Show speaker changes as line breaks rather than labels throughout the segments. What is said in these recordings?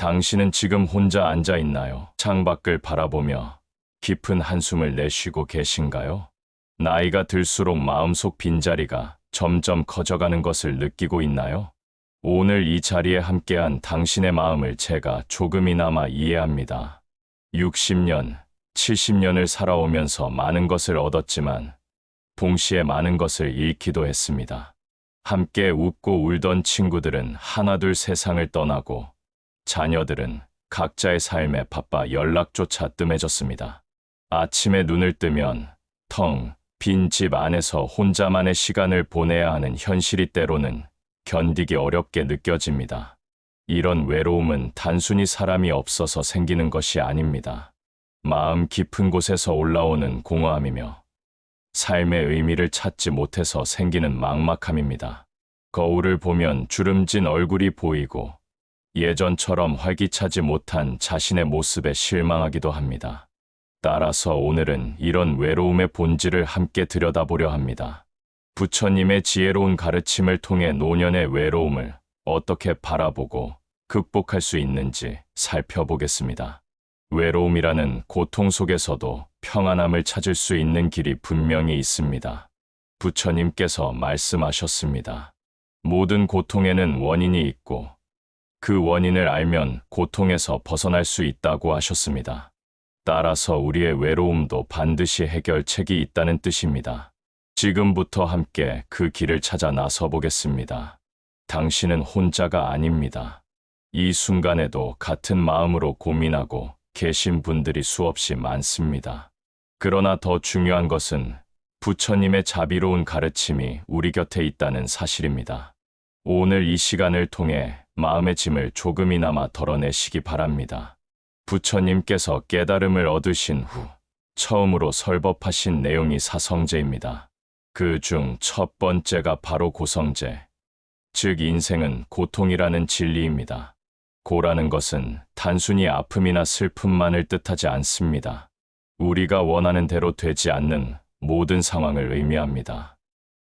당신은 지금 혼자 앉아 있나요? 창밖을 바라보며 깊은 한숨을 내쉬고 계신가요? 나이가 들수록 마음속 빈자리가 점점 커져가는 것을 느끼고 있나요? 오늘 이 자리에 함께한 당신의 마음을 제가 조금이나마 이해합니다. 60년, 70년을 살아오면서 많은 것을 얻었지만 동시에 많은 것을 잃기도 했습니다. 함께 웃고 울던 친구들은 하나둘 세상을 떠나고 자녀들은 각자의 삶에 바빠 연락조차 뜸해졌습니다. 아침에 눈을 뜨면 텅 빈 집 안에서 혼자만의 시간을 보내야 하는 현실이 때로는 견디기 어렵게 느껴집니다. 이런 외로움은 단순히 사람이 없어서 생기는 것이 아닙니다. 마음 깊은 곳에서 올라오는 공허함이며 삶의 의미를 찾지 못해서 생기는 막막함입니다. 거울을 보면 주름진 얼굴이 보이고 예전처럼 활기차지 못한 자신의 모습에 실망하기도 합니다. 따라서 오늘은 이런 외로움의 본질을 함께 들여다보려 합니다. 부처님의 지혜로운 가르침을 통해 노년의 외로움을 어떻게 바라보고 극복할 수 있는지 살펴보겠습니다. 외로움이라는 고통 속에서도 평안함을 찾을 수 있는 길이 분명히 있습니다. 부처님께서 말씀하셨습니다. 모든 고통에는 원인이 있고 그 원인을 알면 고통에서 벗어날 수 있다고 하셨습니다. 따라서 우리의 외로움도 반드시 해결책이 있다는 뜻입니다. 지금부터 함께 그 길을 찾아 나서 보겠습니다. 당신은 혼자가 아닙니다. 이 순간에도 같은 마음으로 고민하고 계신 분들이 수없이 많습니다. 그러나 더 중요한 것은 부처님의 자비로운 가르침이 우리 곁에 있다는 사실입니다. 오늘 이 시간을 통해 마음의 짐을 조금이나마 덜어내시기 바랍니다. 부처님께서 깨달음을 얻으신 후 처음으로 설법하신 내용이 사성제입니다. 그 중 첫 번째가 바로 고성제, 즉 인생은 고통이라는 진리입니다. 고라는 것은 단순히 아픔이나 슬픔만을 뜻하지 않습니다. 우리가 원하는 대로 되지 않는 모든 상황을 의미합니다.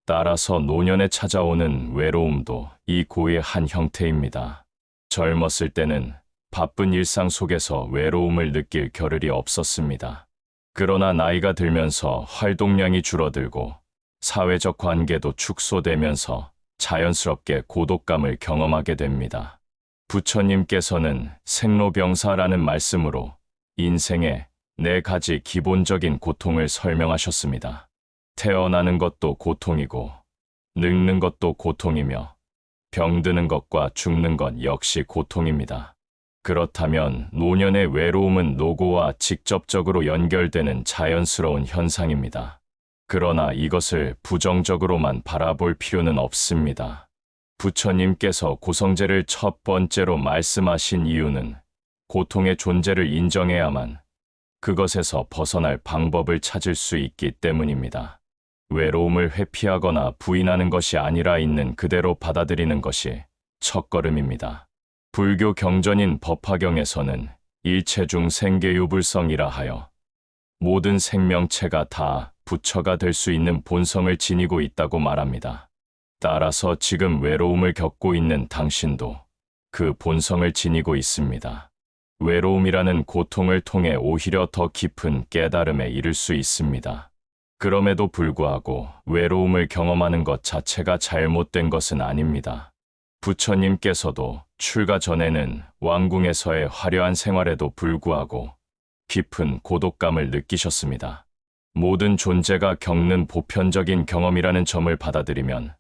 따라서 노년에 찾아오는 외로움도 이 고의 한 형태입니다. 젊었을 때는 바쁜 일상 속에서 외로움을 느낄 겨를이 없었습니다. 그러나 나이가 들면서 활동량이 줄어들고 사회적 관계도 축소되면서 자연스럽게 고독감을 경험하게 됩니다. 부처님께서는 생로병사라는 말씀으로 인생의 4가지 기본적인 고통을 설명하셨습니다. 태어나는 것도 고통이고 늙는 것도 고통이며 병드는 것과 죽는 것 역시 고통입니다. 그렇다면 노년의 외로움은 노고와 직접적으로 연결되는 자연스러운 현상입니다. 그러나 이것을 부정적으로만 바라볼 필요는 없습니다. 부처님께서 고성제를 첫 번째로 말씀하신 이유는 고통의 존재를 인정해야만 그것에서 벗어날 방법을 찾을 수 있기 때문입니다. 외로움을 회피하거나 부인하는 것이 아니라 있는 그대로 받아들이는 것이 첫걸음입니다. 불교 경전인 법화경에서는 일체 중 생계유불성이라 하여 모든 생명체가 다 부처가 될 수 있는 본성을 지니고 있다고 말합니다. 따라서 지금 외로움을 겪고 있는 당신도 그 본성을 지니고 있습니다. 외로움이라는 고통을 통해 오히려 더 깊은 깨달음에 이를 수 있습니다. 그럼에도 불구하고 외로움을 경험하는 것 자체가 잘못된 것은 아닙니다. 부처님께서도 출가 전에는 왕궁에서의 화려한 생활에도 불구하고 깊은 고독감을 느끼셨습니다. 모든 존재가 겪는 보편적인 경험이라는 점을 받아들이면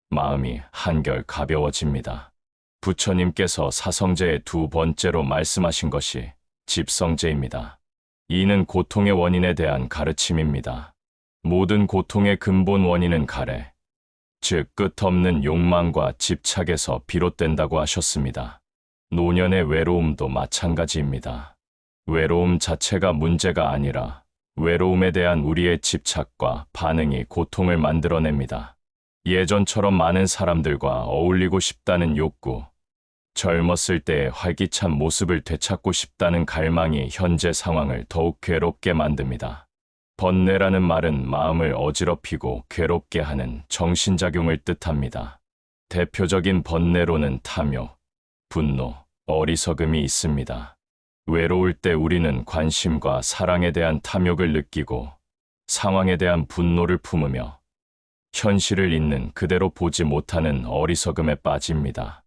마음이 한결 가벼워집니다. 부처님께서 사성제의 두 번째로 말씀하신 것이 집성제입니다. 이는 고통의 원인에 대한 가르침입니다. 모든 고통의 근본 원인은 가래, 즉 끝없는 욕망과 집착에서 비롯된다고 하셨습니다. 노년의 외로움도 마찬가지입니다. 외로움 자체가 문제가 아니라 외로움에 대한 우리의 집착과 반응이 고통을 만들어냅니다. 예전처럼 많은 사람들과 어울리고 싶다는 욕구, 젊었을 때의 활기찬 모습을 되찾고 싶다는 갈망이 현재 상황을 더욱 괴롭게 만듭니다. 번뇌라는 말은 마음을 어지럽히고 괴롭게 하는 정신작용을 뜻합니다. 대표적인 번뇌로는 탐욕, 분노, 어리석음이 있습니다. 외로울 때 우리는 관심과 사랑에 대한 탐욕을 느끼고 상황에 대한 분노를 품으며 현실을 있는 그대로 보지 못하는 어리석음에 빠집니다.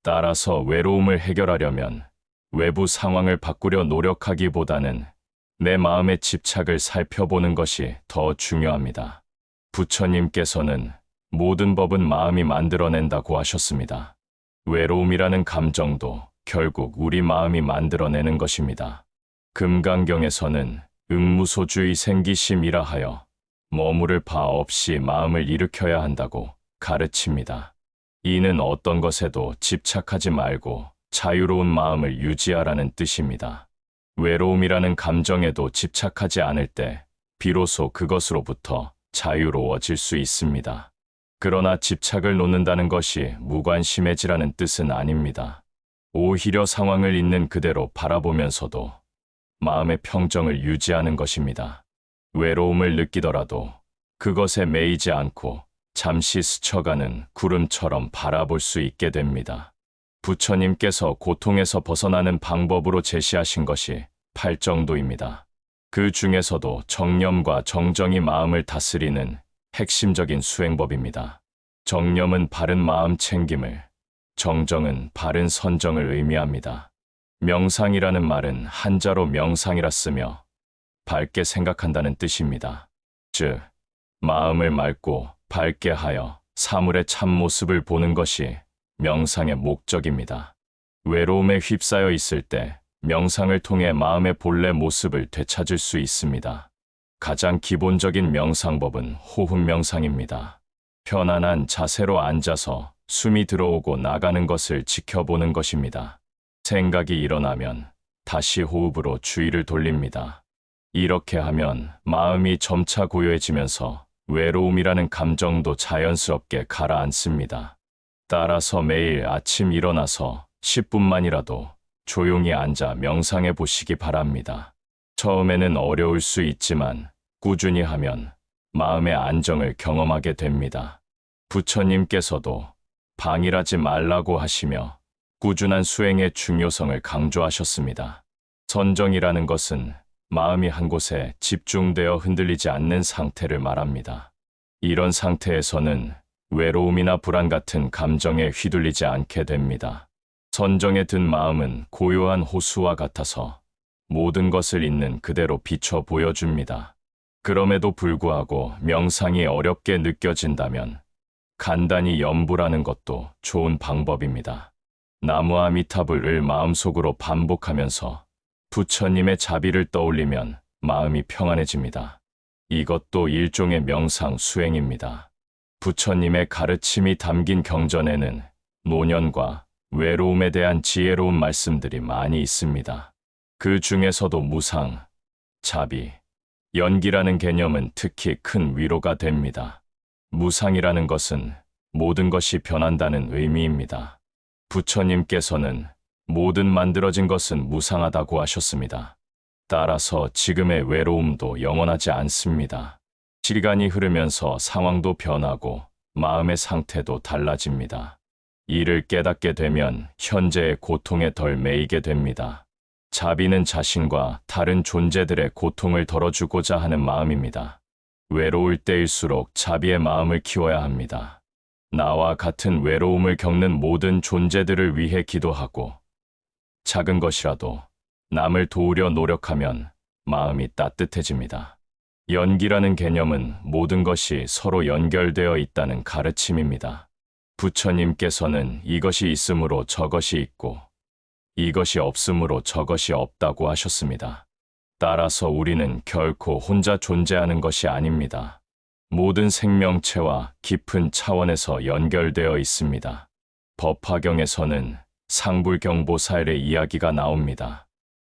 따라서 외로움을 해결하려면 외부 상황을 바꾸려 노력하기보다는 내 마음의 집착을 살펴보는 것이 더 중요합니다. 부처님께서는 모든 법은 마음이 만들어낸다고 하셨습니다. 외로움이라는 감정도 결국 우리 마음이 만들어내는 것입니다. 금강경에서는 응무소주의 생기심이라 하여 머무를 바 없이 마음을 일으켜야 한다고 가르칩니다. 이는 어떤 것에도 집착하지 말고 자유로운 마음을 유지하라는 뜻입니다. 외로움이라는 감정에도 집착하지 않을 때 비로소 그것으로부터 자유로워질 수 있습니다. 그러나 집착을 놓는다는 것이 무관심해지라는 뜻은 아닙니다. 오히려 상황을 있는 그대로 바라보면서도 마음의 평정을 유지하는 것입니다. 외로움을 느끼더라도 그것에 매이지 않고 잠시 스쳐가는 구름처럼 바라볼 수 있게 됩니다. 부처님께서 고통에서 벗어나는 방법으로 제시하신 것이 팔정도입니다. 그 중에서도 정념과 정정이 마음을 다스리는 핵심적인 수행법입니다. 정념은 바른 마음 챙김을, 정정은 바른 선정을 의미합니다. 명상이라는 말은 한자로 명상이라 쓰며 밝게 생각한다는 뜻입니다. 즉, 마음을 맑고 밝게 하여 사물의 참모습을 보는 것이 명상의 목적입니다. 외로움에 휩싸여 있을 때 명상을 통해 마음의 본래 모습을 되찾을 수 있습니다. 가장 기본적인 명상법은 호흡 명상입니다. 편안한 자세로 앉아서 숨이 들어오고 나가는 것을 지켜보는 것입니다. 생각이 일어나면 다시 호흡으로 주의를 돌립니다. 이렇게 하면 마음이 점차 고요해지면서 외로움이라는 감정도 자연스럽게 가라앉습니다. 따라서 매일 아침 일어나서 10분만이라도 조용히 앉아 명상해 보시기 바랍니다. 처음에는 어려울 수 있지만 꾸준히 하면 마음의 안정을 경험하게 됩니다. 부처님께서도 방일하지 말라고 하시며 꾸준한 수행의 중요성을 강조하셨습니다. 선정이라는 것은 마음이 한 곳에 집중되어 흔들리지 않는 상태를 말합니다. 이런 상태에서는 외로움이나 불안 같은 감정에 휘둘리지 않게 됩니다. 선정에 든 마음은 고요한 호수와 같아서 모든 것을 있는 그대로 비춰 보여줍니다. 그럼에도 불구하고 명상이 어렵게 느껴진다면 간단히 염불하는 것도 좋은 방법입니다. 나무 아미타불을 마음속으로 반복하면서 부처님의 자비를 떠올리면 마음이 평안해집니다. 이것도 일종의 명상 수행입니다. 부처님의 가르침이 담긴 경전에는 노년과 외로움에 대한 지혜로운 말씀들이 많이 있습니다. 그 중에서도 무상, 자비, 연기라는 개념은 특히 큰 위로가 됩니다. 무상이라는 것은 모든 것이 변한다는 의미입니다. 부처님께서는 모든 만들어진 것은 무상하다고 하셨습니다. 따라서 지금의 외로움도 영원하지 않습니다. 시간이 흐르면서 상황도 변하고 마음의 상태도 달라집니다. 이를 깨닫게 되면 현재의 고통에 덜 매이게 됩니다. 자비는 자신과 다른 존재들의 고통을 덜어주고자 하는 마음입니다. 외로울 때일수록 자비의 마음을 키워야 합니다. 나와 같은 외로움을 겪는 모든 존재들을 위해 기도하고 작은 것이라도 남을 도우려 노력하면 마음이 따뜻해집니다. 연기라는 개념은 모든 것이 서로 연결되어 있다는 가르침입니다. 부처님께서는 이것이 있으므로 저것이 있고 이것이 없으므로 저것이 없다고 하셨습니다. 따라서 우리는 결코 혼자 존재하는 것이 아닙니다. 모든 생명체와 깊은 차원에서 연결되어 있습니다. 법화경에서는 상불경보살의 이야기가 나옵니다.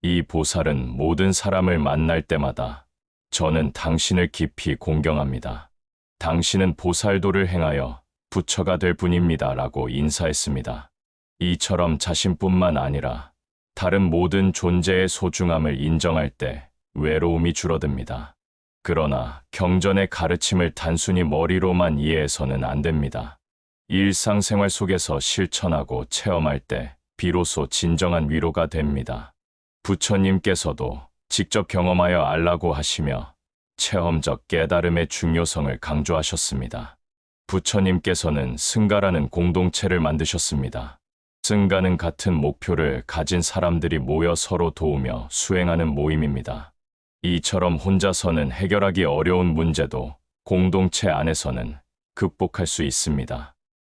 이 보살은 모든 사람을 만날 때마다 저는 당신을 깊이 공경합니다. 당신은 보살도를 행하여 부처가 될 분입니다. 라고 인사했습니다. 이처럼 자신뿐만 아니라 다른 모든 존재의 소중함을 인정할 때 외로움이 줄어듭니다. 그러나 경전의 가르침을 단순히 머리로만 이해해서는 안 됩니다. 일상생활 속에서 실천하고 체험할 때 비로소 진정한 위로가 됩니다. 부처님께서도 직접 경험하여 알라고 하시며 체험적 깨달음의 중요성을 강조하셨습니다. 부처님께서는 승가라는 공동체를 만드셨습니다. 승가는 같은 목표를 가진 사람들이 모여 서로 도우며 수행하는 모임입니다. 이처럼 혼자서는 해결하기 어려운 문제도 공동체 안에서는 극복할 수 있습니다.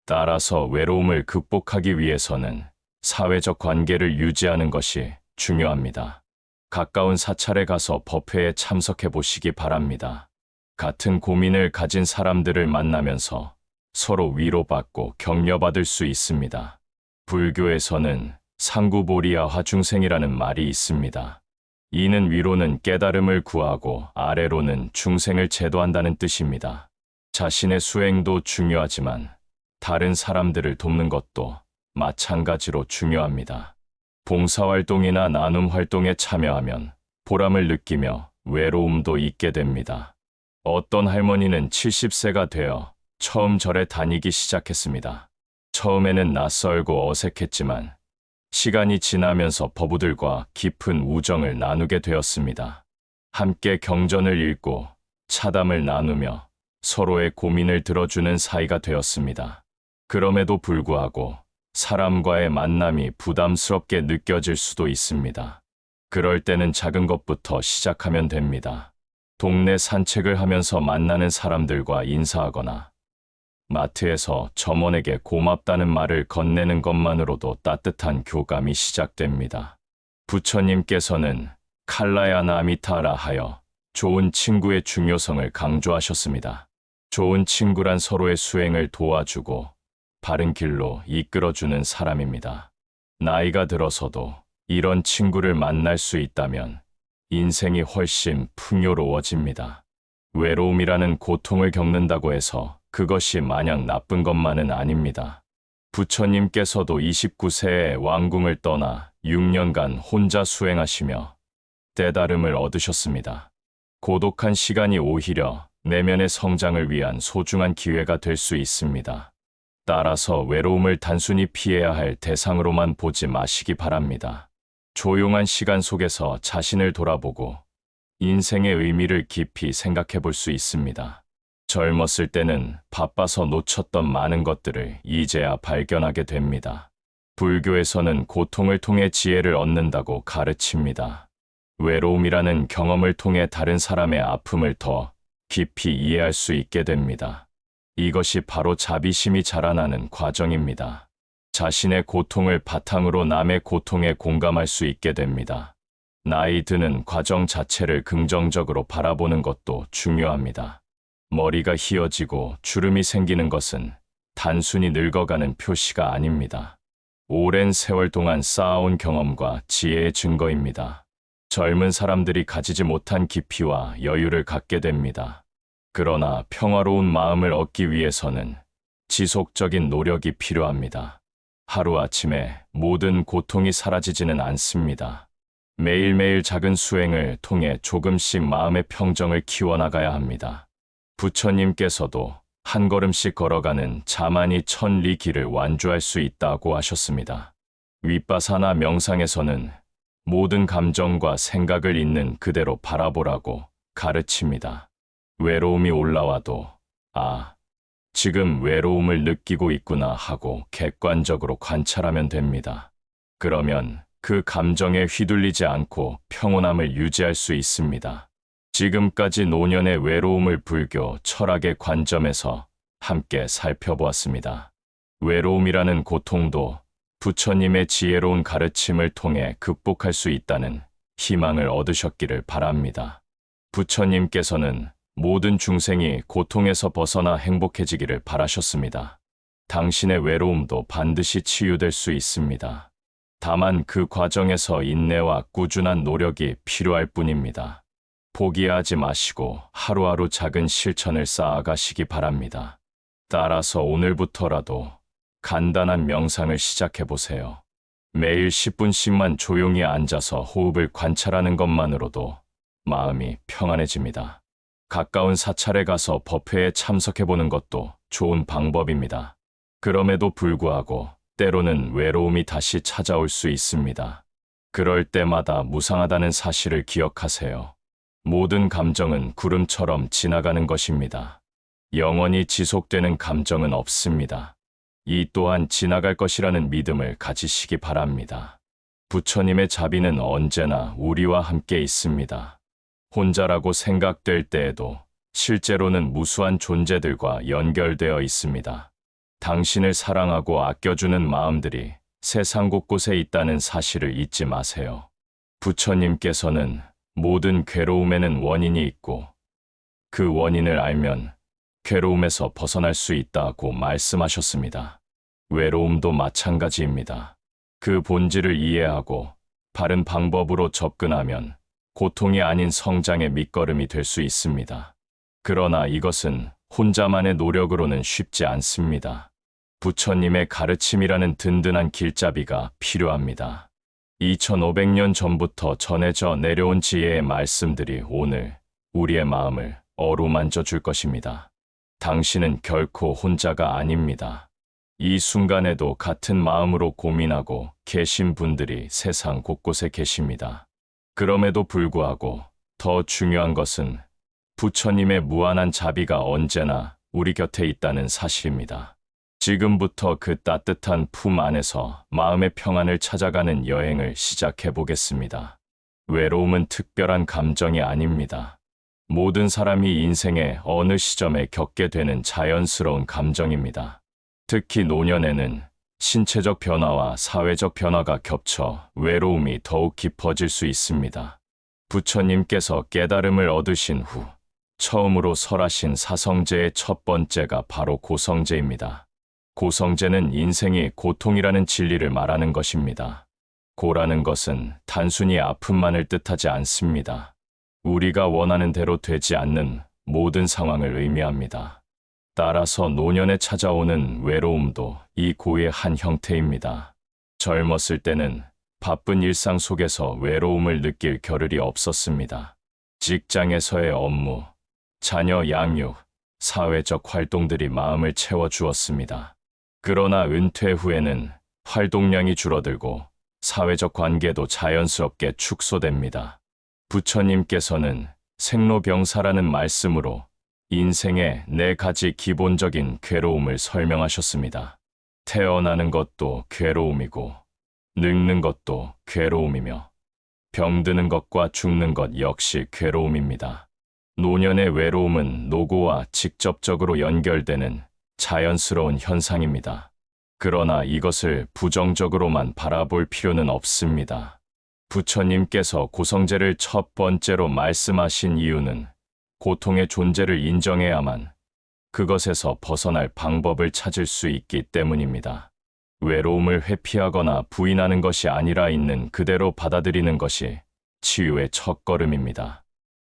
따라서 외로움을 극복하기 위해서는 사회적 관계를 유지하는 것이 중요합니다. 가까운 사찰에 가서 법회에 참석해 보시기 바랍니다. 같은 고민을 가진 사람들을 만나면서 서로 위로받고 격려받을 수 있습니다. 불교에서는 상구보리야 화중생이라는 말이 있습니다. 이는 위로는 깨달음을 구하고 아래로는 중생을 제도한다는 뜻입니다. 자신의 수행도 중요하지만 다른 사람들을 돕는 것도 마찬가지로 중요합니다. 봉사활동이나 나눔 활동에 참여하면 보람을 느끼며 외로움도 잊게 됩니다. 어떤 할머니는 70세가 되어 처음 절에 다니기 시작했습니다. 처음에는 낯설고 어색했지만 시간이 지나면서 법우들과 깊은 우정을 나누게 되었습니다. 함께 경전을 읽고 차담을 나누며 서로의 고민을 들어주는 사이가 되었습니다. 그럼에도 불구하고 사람과의 만남이 부담스럽게 느껴질 수도 있습니다. 그럴 때는 작은 것부터 시작하면 됩니다. 동네 산책을 하면서 만나는 사람들과 인사하거나 마트에서 점원에게 고맙다는 말을 건네는 것만으로도 따뜻한 교감이 시작됩니다. 부처님께서는 칼라야나 아미타라 하여 좋은 친구의 중요성을 강조하셨습니다. 좋은 친구란 서로의 수행을 도와주고 바른 길로 이끌어주는 사람입니다. 나이가 들어서도 이런 친구를 만날 수 있다면 인생이 훨씬 풍요로워집니다. 외로움이라는 고통을 겪는다고 해서 그것이 마냥 나쁜 것만은 아닙니다. 부처님께서도 29세에 왕궁을 떠나 6년간 혼자 수행하시며 깨달음을 얻으셨습니다. 고독한 시간이 오히려 내면의 성장을 위한 소중한 기회가 될 수 있습니다. 따라서 외로움을 단순히 피해야 할 대상으로만 보지 마시기 바랍니다. 조용한 시간 속에서 자신을 돌아보고 인생의 의미를 깊이 생각해 볼 수 있습니다. 젊었을 때는 바빠서 놓쳤던 많은 것들을 이제야 발견하게 됩니다. 불교에서는 고통을 통해 지혜를 얻는다고 가르칩니다. 외로움이라는 경험을 통해 다른 사람의 아픔을 더 깊이 이해할 수 있게 됩니다. 이것이 바로 자비심이 자라나는 과정입니다. 자신의 고통을 바탕으로 남의 고통에 공감할 수 있게 됩니다. 나이 드는 과정 자체를 긍정적으로 바라보는 것도 중요합니다. 머리가 희어지고 주름이 생기는 것은 단순히 늙어가는 표시가 아닙니다. 오랜 세월 동안 쌓아온 경험과 지혜의 증거입니다. 젊은 사람들이 가지지 못한 깊이와 여유를 갖게 됩니다. 그러나 평화로운 마음을 얻기 위해서는 지속적인 노력이 필요합니다. 하루아침에 모든 고통이 사라지지는 않습니다. 매일매일 작은 수행을 통해 조금씩 마음의 평정을 키워나가야 합니다. 부처님께서도 한 걸음씩 걸어가는 자만이 천리 길을 완주할 수 있다고 하셨습니다. 윗바사나 명상에서는 모든 감정과 생각을 있는 그대로 바라보라고 가르칩니다. 외로움이 올라와도 지금 외로움을 느끼고 있구나 하고 객관적으로 관찰하면 됩니다. 그러면 그 감정에 휘둘리지 않고 평온함을 유지할 수 있습니다. 지금까지 노년의 외로움을 불교 철학의 관점에서 함께 살펴보았습니다. 외로움이라는 고통도 부처님의 지혜로운 가르침을 통해 극복할 수 있다는 희망을 얻으셨기를 바랍니다. 부처님께서는 모든 중생이 고통에서 벗어나 행복해지기를 바라셨습니다. 당신의 외로움도 반드시 치유될 수 있습니다. 다만 그 과정에서 인내와 꾸준한 노력이 필요할 뿐입니다. 포기하지 마시고 하루하루 작은 실천을 쌓아가시기 바랍니다. 따라서 오늘부터라도 간단한 명상을 시작해 보세요. 매일 10분씩만 조용히 앉아서 호흡을 관찰하는 것만으로도 마음이 평안해집니다. 가까운 사찰에 가서 법회에 참석해 보는 것도 좋은 방법입니다. 그럼에도 불구하고 때로는 외로움이 다시 찾아올 수 있습니다. 그럴 때마다 무상하다는 사실을 기억하세요. 모든 감정은 구름처럼 지나가는 것입니다. 영원히 지속되는 감정은 없습니다. 이 또한 지나갈 것이라는 믿음을 가지시기 바랍니다. 부처님의 자비는 언제나 우리와 함께 있습니다. 혼자라고 생각될 때에도 실제로는 무수한 존재들과 연결되어 있습니다. 당신을 사랑하고 아껴주는 마음들이 세상 곳곳에 있다는 사실을 잊지 마세요. 부처님께서는 모든 괴로움에는 원인이 있고 그 원인을 알면 괴로움에서 벗어날 수 있다고 말씀하셨습니다. 외로움도 마찬가지입니다. 그 본질을 이해하고 바른 방법으로 접근하면 고통이 아닌 성장의 밑거름이 될 수 있습니다. 그러나 이것은 혼자만의 노력으로는 쉽지 않습니다. 부처님의 가르침이라는 든든한 길잡이가 필요합니다. 2500년 전부터 전해져 내려온 지혜의 말씀들이 오늘 우리의 마음을 어루만져 줄 것입니다. 당신은 결코 혼자가 아닙니다. 이 순간에도 같은 마음으로 고민하고 계신 분들이 세상 곳곳에 계십니다. 그럼에도 불구하고 더 중요한 것은 부처님의 무한한 자비가 언제나 우리 곁에 있다는 사실입니다. 지금부터 그 따뜻한 품 안에서 마음의 평안을 찾아가는 여행을 시작해 보겠습니다. 외로움은 특별한 감정이 아닙니다. 모든 사람이 인생의 어느 시점에 겪게 되는 자연스러운 감정입니다. 특히 노년에는 신체적 변화와 사회적 변화가 겹쳐 외로움이 더욱 깊어질 수 있습니다. 부처님께서 깨달음을 얻으신 후 처음으로 설하신 사성제의 첫 번째가 바로 고성제입니다. 고성제는 인생이 고통이라는 진리를 말하는 것입니다. 고라는 것은 단순히 아픔만을 뜻하지 않습니다. 우리가 원하는 대로 되지 않는 모든 상황을 의미합니다. 따라서 노년에 찾아오는 외로움도 이 고의 한 형태입니다. 젊었을 때는 바쁜 일상 속에서 외로움을 느낄 겨를이 없었습니다. 직장에서의 업무, 자녀 양육, 사회적 활동들이 마음을 채워주었습니다. 그러나 은퇴 후에는 활동량이 줄어들고 사회적 관계도 자연스럽게 축소됩니다. 부처님께서는 생로병사라는 말씀으로 인생의 4가지 기본적인 괴로움을 설명하셨습니다. 태어나는 것도 괴로움이고, 늙는 것도 괴로움이며, 병드는 것과 죽는 것 역시 괴로움입니다. 노년의 외로움은 노고와 직접적으로 연결되는 자연스러운 현상입니다. 그러나 이것을 부정적으로만 바라볼 필요는 없습니다. 부처님께서 고성제를 첫 번째로 말씀하신 이유는 고통의 존재를 인정해야만 그것에서 벗어날 방법을 찾을 수 있기 때문입니다. 외로움을 회피하거나 부인하는 것이 아니라 있는 그대로 받아들이는 것이 치유의 첫걸음입니다.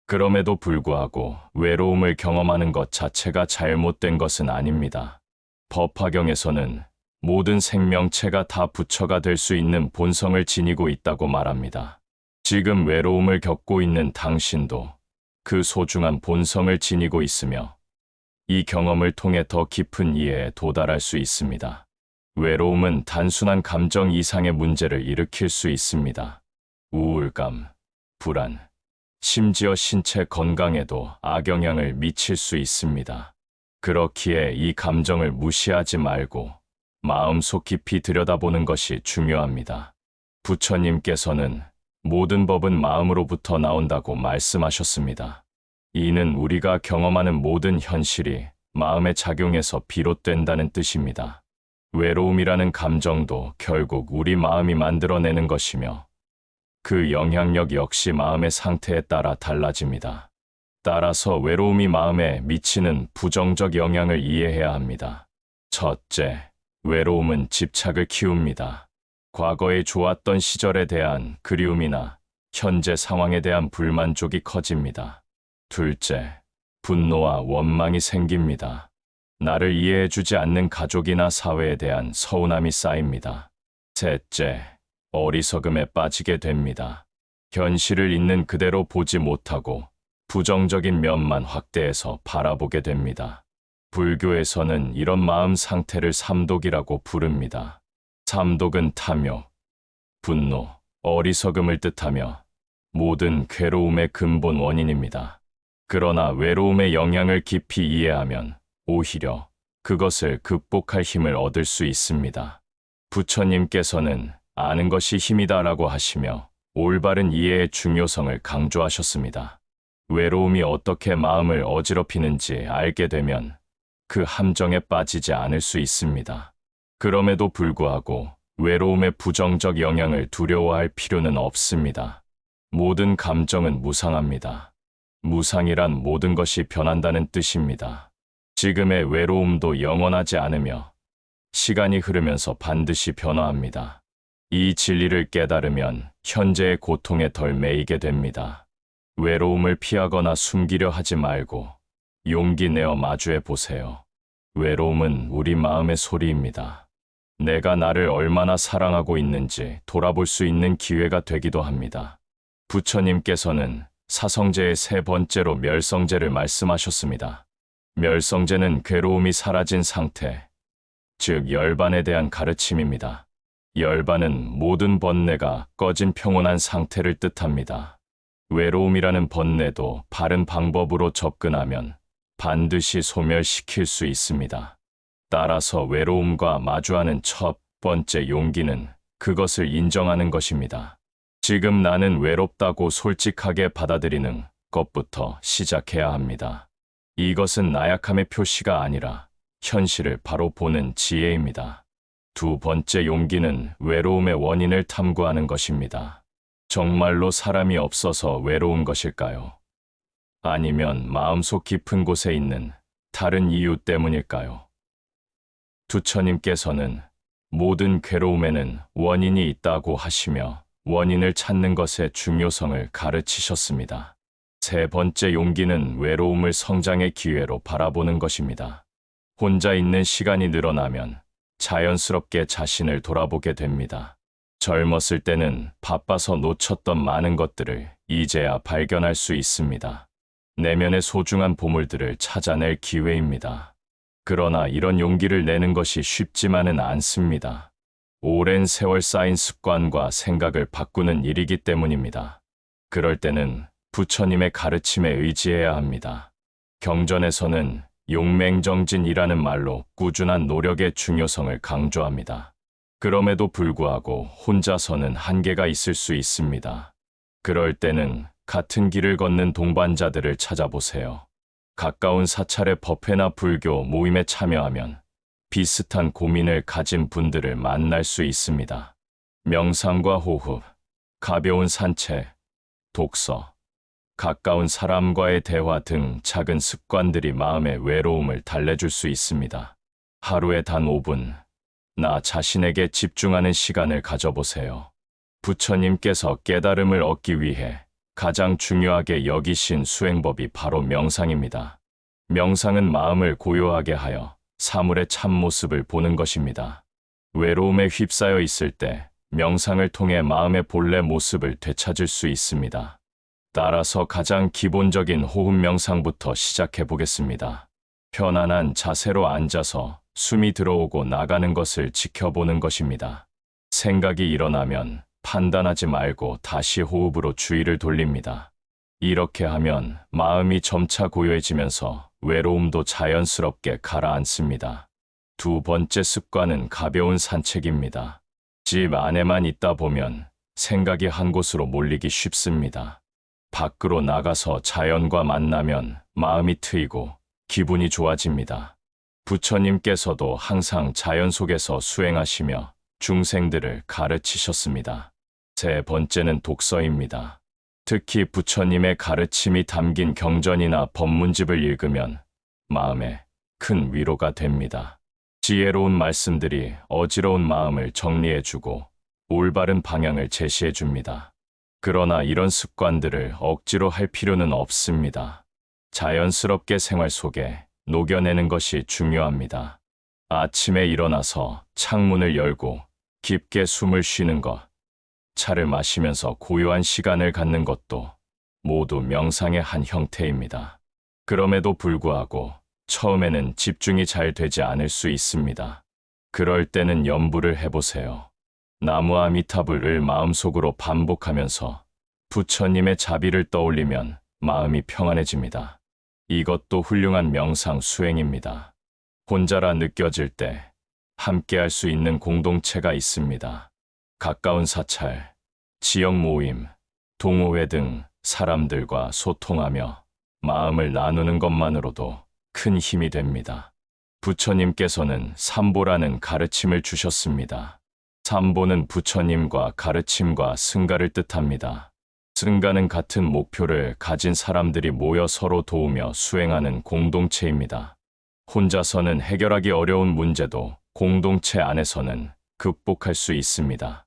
그럼에도 불구하고 외로움을 경험하는 것 자체가 잘못된 것은 아닙니다. 법화경에서는 모든 생명체가 다 부처가 될 수 있는 본성을 지니고 있다고 말합니다. 지금 외로움을 겪고 있는 당신도 그 소중한 본성을 지니고 있으며 이 경험을 통해 더 깊은 이해에 도달할 수 있습니다. 외로움은 단순한 감정 이상의 문제를 일으킬 수 있습니다. 우울감, 불안, 심지어 신체 건강에도 악영향을 미칠 수 있습니다. 그렇기에 이 감정을 무시하지 말고 마음속 깊이 들여다보는 것이 중요합니다. 부처님께서는 모든 법은 마음으로부터 나온다고 말씀하셨습니다. 이는 우리가 경험하는 모든 현실이 마음의 작용에서 비롯된다는 뜻입니다. 외로움이라는 감정도 결국 우리 마음이 만들어내는 것이며 그 영향력 역시 마음의 상태에 따라 달라집니다. 따라서 외로움이 마음에 미치는 부정적 영향을 이해해야 합니다. 첫째, 외로움은 집착을 키웁니다. 과거에 좋았던 시절에 대한 그리움이나 현재 상황에 대한 불만족이 커집니다. 둘째, 분노와 원망이 생깁니다. 나를 이해해주지 않는 가족이나 사회에 대한 서운함이 쌓입니다. 셋째, 어리석음에 빠지게 됩니다. 현실을 있는 그대로 보지 못하고 부정적인 면만 확대해서 바라보게 됩니다. 불교에서는 이런 마음 상태를 삼독이라고 부릅니다. 삼독은 탐욕, 분노, 어리석음을 뜻하며 모든 괴로움의 근본 원인입니다. 그러나 외로움의 영향을 깊이 이해하면 오히려 그것을 극복할 힘을 얻을 수 있습니다. 부처님께서는 아는 것이 힘이다라고 하시며 올바른 이해의 중요성을 강조하셨습니다. 외로움이 어떻게 마음을 어지럽히는지 알게 되면 그 함정에 빠지지 않을 수 있습니다. 그럼에도 불구하고 외로움의 부정적 영향을 두려워할 필요는 없습니다. 모든 감정은 무상합니다. 무상이란 모든 것이 변한다는 뜻입니다. 지금의 외로움도 영원하지 않으며 시간이 흐르면서 반드시 변화합니다. 이 진리를 깨달으면 현재의 고통에 덜 매이게 됩니다. 외로움을 피하거나 숨기려 하지 말고 용기 내어 마주해 보세요. 외로움은 우리 마음의 소리입니다. 내가 나를 얼마나 사랑하고 있는지 돌아볼 수 있는 기회가 되기도 합니다. 부처님께서는 사성제의 세 번째로 멸성제를 말씀하셨습니다. 멸성제는 괴로움이 사라진 상태, 즉 열반에 대한 가르침입니다. 열반은 모든 번뇌가 꺼진 평온한 상태를 뜻합니다. 외로움이라는 번뇌도 바른 방법으로 접근하면 반드시 소멸시킬 수 있습니다. 따라서 외로움과 마주하는 첫 번째 용기는 그것을 인정하는 것입니다. 지금 나는 외롭다고 솔직하게 받아들이는 것부터 시작해야 합니다. 이것은 나약함의 표시가 아니라 현실을 바로 보는 지혜입니다. 두 번째 용기는 외로움의 원인을 탐구하는 것입니다. 정말로 사람이 없어서 외로운 것일까요? 아니면 마음속 깊은 곳에 있는 다른 이유 때문일까요? 부처님께서는 모든 괴로움에는 원인이 있다고 하시며 원인을 찾는 것의 중요성을 가르치셨습니다. 세 번째 용기는 외로움을 성장의 기회로 바라보는 것입니다. 혼자 있는 시간이 늘어나면 자연스럽게 자신을 돌아보게 됩니다. 젊었을 때는 바빠서 놓쳤던 많은 것들을 이제야 발견할 수 있습니다. 내면의 소중한 보물들을 찾아낼 기회입니다. 그러나 이런 용기를 내는 것이 쉽지만은 않습니다. 오랜 세월 쌓인 습관과 생각을 바꾸는 일이기 때문입니다. 그럴 때는 부처님의 가르침에 의지해야 합니다. 경전에서는 용맹정진이라는 말로 꾸준한 노력의 중요성을 강조합니다. 그럼에도 불구하고 혼자서는 한계가 있을 수 있습니다. 그럴 때는 같은 길을 걷는 동반자들을 찾아보세요. 가까운 사찰의 법회나 불교 모임에 참여하면 비슷한 고민을 가진 분들을 만날 수 있습니다. 명상과 호흡, 가벼운 산책, 독서, 가까운 사람과의 대화 등 작은 습관들이 마음의 외로움을 달래줄 수 있습니다. 하루에 단 5분, 나 자신에게 집중하는 시간을 가져보세요. 부처님께서 깨달음을 얻기 위해 가장 중요하게 여기신 수행법이 바로 명상입니다. 명상은 마음을 고요하게 하여 사물의 참모습을 보는 것입니다. 외로움에 휩싸여 있을 때 명상을 통해 마음의 본래 모습을 되찾을 수 있습니다. 따라서 가장 기본적인 호흡 명상부터 시작해 보겠습니다. 편안한 자세로 앉아서 숨이 들어오고 나가는 것을 지켜보는 것입니다. 생각이 일어나면 판단하지 말고 다시 호흡으로 주의를 돌립니다. 이렇게 하면 마음이 점차 고요해지면서 외로움도 자연스럽게 가라앉습니다. 두 번째 습관은 가벼운 산책입니다. 집 안에만 있다 보면 생각이 한 곳으로 몰리기 쉽습니다. 밖으로 나가서 자연과 만나면 마음이 트이고 기분이 좋아집니다. 부처님께서도 항상 자연 속에서 수행하시며 중생들을 가르치셨습니다. 세 번째는 독서입니다. 특히 부처님의 가르침이 담긴 경전이나 법문집을 읽으면 마음에 큰 위로가 됩니다. 지혜로운 말씀들이 어지러운 마음을 정리해주고 올바른 방향을 제시해줍니다. 그러나 이런 습관들을 억지로 할 필요는 없습니다. 자연스럽게 생활 속에 녹여내는 것이 중요합니다. 아침에 일어나서 창문을 열고 깊게 숨을 쉬는 것, 차를 마시면서 고요한 시간을 갖는 것도 모두 명상의 한 형태입니다. 그럼에도 불구하고 처음에는 집중이 잘 되지 않을 수 있습니다. 그럴 때는 염불을 해보세요. 나무 아미타불을 마음속으로 반복하면서 부처님의 자비를 떠올리면 마음이 평안해집니다. 이것도 훌륭한 명상 수행입니다. 혼자라 느껴질 때 함께 할 수 있는 공동체가 있습니다. 가까운 사찰, 지역 모임, 동호회 등 사람들과 소통하며 마음을 나누는 것만으로도 큰 힘이 됩니다. 부처님께서는 삼보라는 가르침을 주셨습니다. 삼보는 부처님과 가르침과 승가를 뜻합니다. 승가는 같은 목표를 가진 사람들이 모여 서로 도우며 수행하는 공동체입니다. 혼자서는 해결하기 어려운 문제도 공동체 안에서는 극복할 수 있습니다.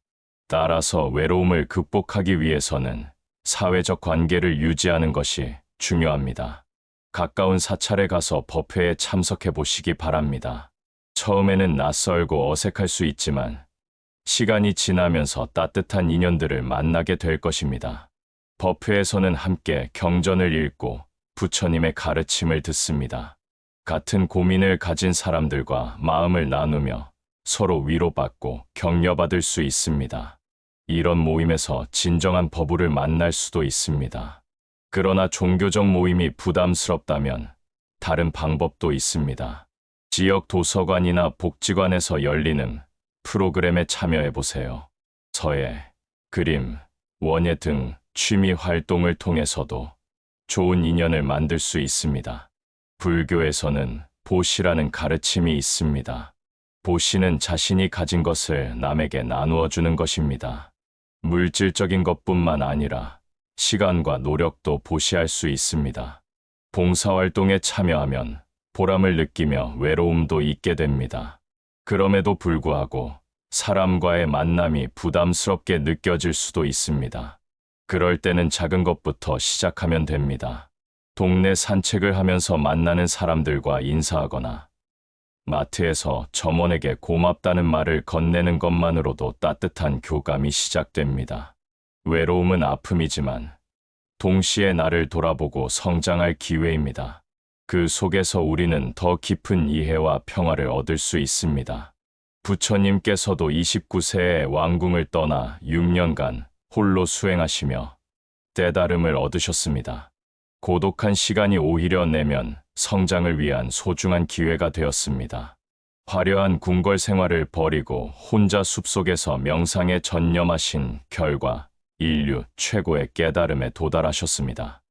따라서 외로움을 극복하기 위해서는 사회적 관계를 유지하는 것이 중요합니다. 가까운 사찰에 가서 법회에 참석해 보시기 바랍니다. 처음에는 낯설고 어색할 수 있지만 시간이 지나면서 따뜻한 인연들을 만나게 될 것입니다. 법회에서는 함께 경전을 읽고 부처님의 가르침을 듣습니다. 같은 고민을 가진 사람들과 마음을 나누며 서로 위로받고 격려받을 수 있습니다. 이런 모임에서 진정한 법우를 만날 수도 있습니다. 그러나 종교적 모임이 부담스럽다면 다른 방법도 있습니다. 지역 도서관이나 복지관에서 열리는 프로그램에 참여해 보세요. 서예, 그림, 원예 등 취미 활동을 통해서도 좋은 인연을 만들 수 있습니다. 불교에서는 보시라는 가르침이 있습니다. 보시는 자신이 가진 것을 남에게 나누어 주는 것입니다. 물질적인 것뿐만 아니라 시간과 노력도 보시할 수 있습니다. 봉사활동에 참여하면 보람을 느끼며 외로움도 잊게 됩니다. 그럼에도 불구하고 사람과의 만남이 부담스럽게 느껴질 수도 있습니다. 그럴 때는 작은 것부터 시작하면 됩니다. 동네 산책을 하면서 만나는 사람들과 인사하거나 마트에서 점원에게 고맙다는 말을 건네는 것만으로도 따뜻한 교감이 시작됩니다. 외로움은 아픔이지만 동시에 나를 돌아보고 성장할 기회입니다. 그 속에서 우리는 더 깊은 이해와 평화를 얻을 수 있습니다. 부처님께서도 29세에 왕궁을 떠나 6년간 홀로 수행하시며 깨달음을 얻으셨습니다. 고독한 시간이 오히려 내면 성장을 위한 소중한 기회가 되었습니다. 화려한 궁궐 생활을 버리고 혼자 숲속에서 명상에 전념하신 결과 인류 최고의 깨달음에 도달하셨습니다.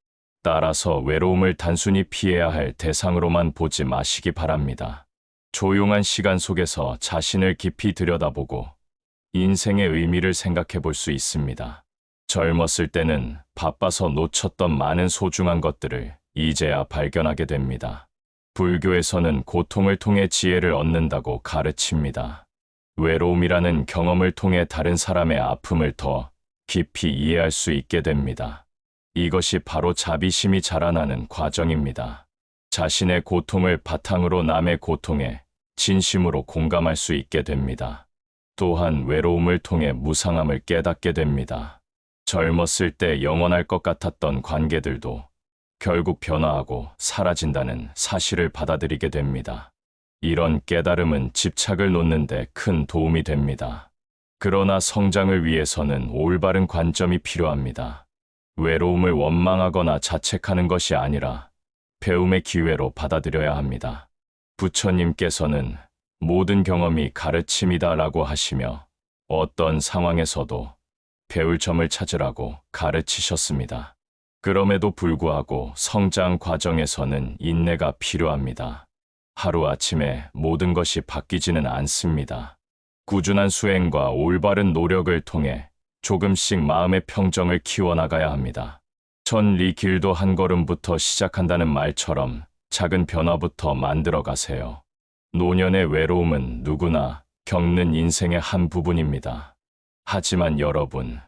따라서 외로움을 단순히 피해야 할 대상으로만 보지 마시기 바랍니다. 조용한 시간 속에서 자신을 깊이 들여다보고 인생의 의미를 생각해 볼 수 있습니다. 젊었을 때는 바빠서 놓쳤던 많은 소중한 것들을 이제야 발견하게 됩니다. 불교에서는 고통을 통해 지혜를 얻는다고 가르칩니다. 외로움이라는 경험을 통해 다른 사람의 아픔을 더 깊이 이해할 수 있게 됩니다. 이것이 바로 자비심이 자라나는 과정입니다. 자신의 고통을 바탕으로 남의 고통에 진심으로 공감할 수 있게 됩니다. 또한 외로움을 통해 무상함을 깨닫게 됩니다. 젊었을 때 영원할 것 같았던 관계들도 결국 변화하고 사라진다는 사실을 받아들이게 됩니다. 이런 깨달음은 집착을 놓는 데 큰 도움이 됩니다. 그러나 성장을 위해서는 올바른 관점이 필요합니다. 외로움을 원망하거나 자책하는 것이 아니라 배움의 기회로 받아들여야 합니다. 부처님께서는 모든 경험이 가르침이다라고 하시며 어떤 상황에서도 배울 점을 찾으라고 가르치셨습니다. 그럼에도 불구하고 성장 과정에서는 인내가 필요합니다. 하루아침에 모든 것이 바뀌지는 않습니다. 꾸준한 수행과 올바른 노력을 통해 조금씩 마음의 평정을 키워나가야 합니다. 천리 길도 한 걸음부터 시작한다는 말처럼 작은 변화부터 만들어 가세요. 노년의 외로움은 누구나 겪는 인생의 한 부분입니다. 하지만 여러분,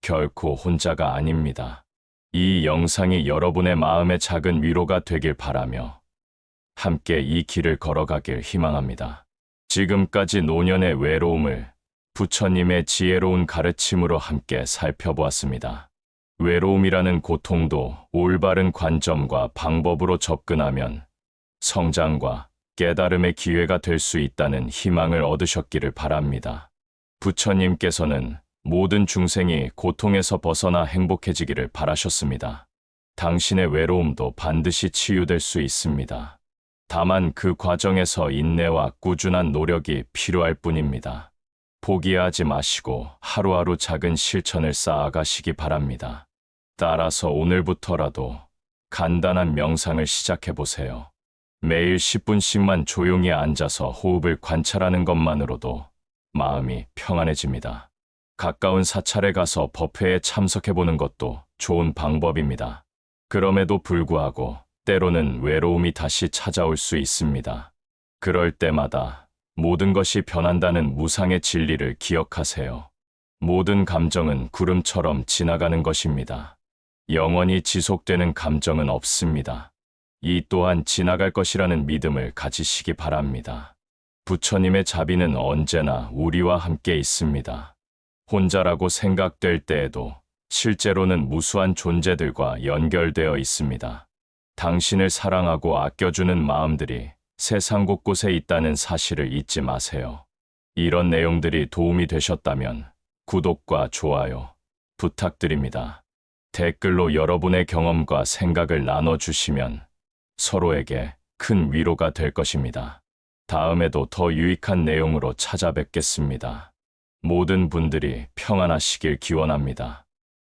결코 혼자가 아닙니다. 이 영상이 여러분의 마음의 작은 위로가 되길 바라며 함께 이 길을 걸어가길 희망합니다. 지금까지 노년의 외로움을 부처님의 지혜로운 가르침으로 함께 살펴보았습니다. 외로움이라는 고통도 올바른 관점과 방법으로 접근하면 성장과 깨달음의 기회가 될 수 있다는 희망을 얻으셨기를 바랍니다. 부처님께서는 모든 중생이 고통에서 벗어나 행복해지기를 바라셨습니다. 당신의 외로움도 반드시 치유될 수 있습니다. 다만 그 과정에서 인내와 꾸준한 노력이 필요할 뿐입니다. 포기하지 마시고 하루하루 작은 실천을 쌓아가시기 바랍니다. 따라서 오늘부터라도 간단한 명상을 시작해 보세요. 매일 10분씩만 조용히 앉아서 호흡을 관찰하는 것만으로도 마음이 평안해집니다. 가까운 사찰에 가서 법회에 참석해 보는 것도 좋은 방법입니다. 그럼에도 불구하고 때로는 외로움이 다시 찾아올 수 있습니다. 그럴 때마다 모든 것이 변한다는 무상의 진리를 기억하세요. 모든 감정은 구름처럼 지나가는 것입니다. 영원히 지속되는 감정은 없습니다. 이 또한 지나갈 것이라는 믿음을 가지시기 바랍니다. 부처님의 자비는 언제나 우리와 함께 있습니다. 혼자라고 생각될 때에도 실제로는 무수한 존재들과 연결되어 있습니다. 당신을 사랑하고 아껴주는 마음들이 세상 곳곳에 있다는 사실을 잊지 마세요. 이런 내용들이 도움이 되셨다면 구독과 좋아요 부탁드립니다. 댓글로 여러분의 경험과 생각을 나눠주시면 서로에게 큰 위로가 될 것입니다. 다음에도 더 유익한 내용으로 찾아뵙겠습니다. 모든 분들이 평안하시길 기원합니다.